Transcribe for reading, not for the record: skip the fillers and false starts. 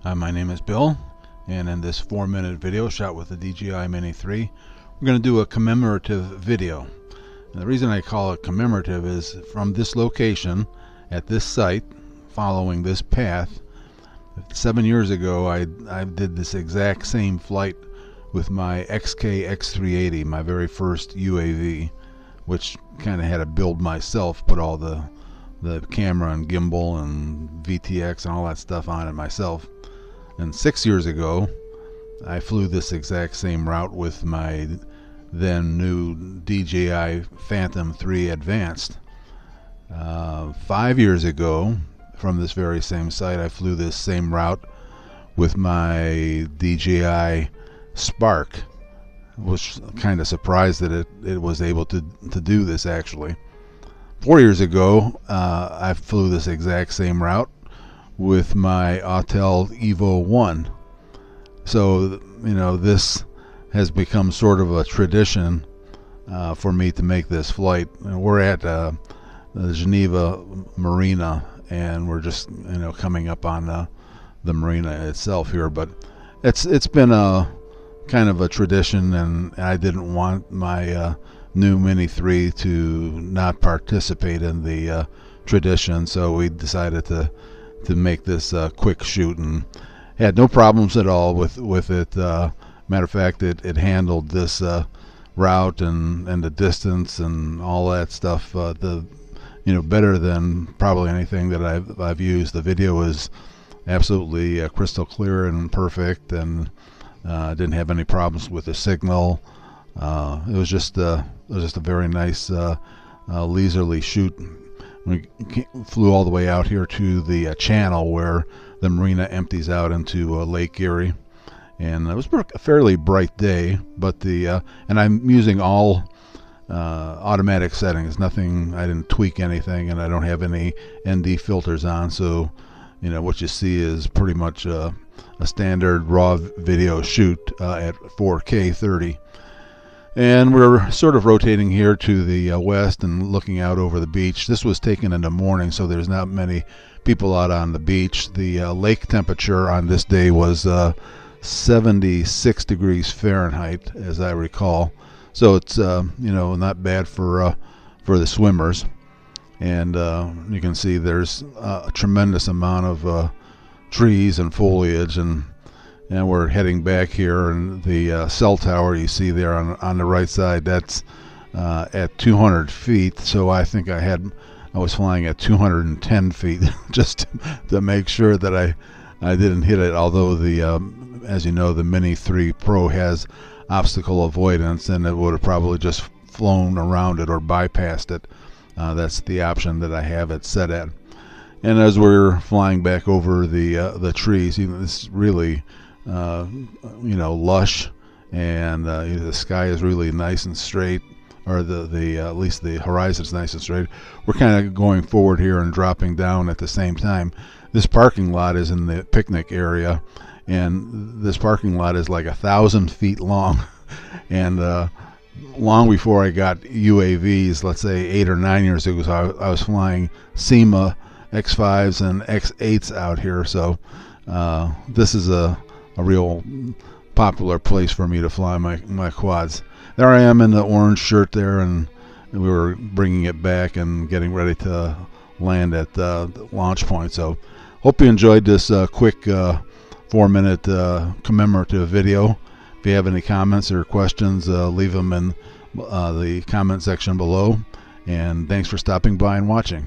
Hi, my name is Bill, and in this 4-minute video shot with the DJI Mini 3, we're going to do a commemorative video. And the reason I call it commemorative is from this location, at this site, following this path, 7 years ago I did this exact same flight with my XK X380, my very first UAV, which kind of had to build myself, put all the camera and gimbal and VTX and all that stuff on it myself. And 6 years ago I flew this exact same route with my then new DJI Phantom 3 Advanced. 5 years ago, from this very same site, I flew this same route with my DJI Spark. Was kind of surprised that it was able to do this actually. 4 years ago, I flew this exact same route with my Autel Evo 1. So, you know, this has become sort of a tradition for me to make this flight. And we're at the Geneva Marina, and we're just, you know, coming up on the marina itself here. But it's been a kind of a tradition, and I didn't want my new Mini 3 to not participate in the tradition, so we decided to make this quick shoot, and had no problems at all with it. Matter of fact, it handled this route and the distance and all that stuff better than probably anything that I've used. The video was absolutely crystal clear and perfect, and didn't have any problems with the signal. It was just a very nice leisurely shoot. We flew all the way out here to the channel where the marina empties out into Lake Erie, and it was a fairly bright day. But and I'm using all automatic settings. Nothing. I didn't tweak anything, and I don't have any ND filters on. So, you know, what you see is pretty much a standard raw video shoot at 4K 30. And we're sort of rotating here to the west and looking out over the beach. This was taken in the morning, so there's not many people out on the beach. The lake temperature on this day was 76 degrees Fahrenheit, as I recall. So it's not bad for the swimmers. And you can see there's a tremendous amount of trees and foliage, and we're heading back here, and the cell tower you see there on the right side, that's at 200 feet. So I think I was flying at 210 feet just to make sure that I didn't hit it. Although as you know, the Mini 3 Pro has obstacle avoidance, and it would have probably just flown around it or bypassed it. That's the option that I have it set at. And as we're flying back over the trees, this is really lush, and the sky is really nice and straight, or at least the horizon's nice and straight. We're kind of going forward here and dropping down at the same time. This parking lot is in the picnic area, and this parking lot is like 1,000 feet long. And long before I got UAVs, let's say 8 or 9 years ago, so I was flying SEMA X5s and X8s out here. So this is a real popular place for me to fly my quads. There I am in the orange shirt there, and we were bringing it back and getting ready to land at the launch point. So hope you enjoyed this quick 4-minute commemorative video. If you have any comments or questions, leave them in the comment section below. And thanks for stopping by and watching.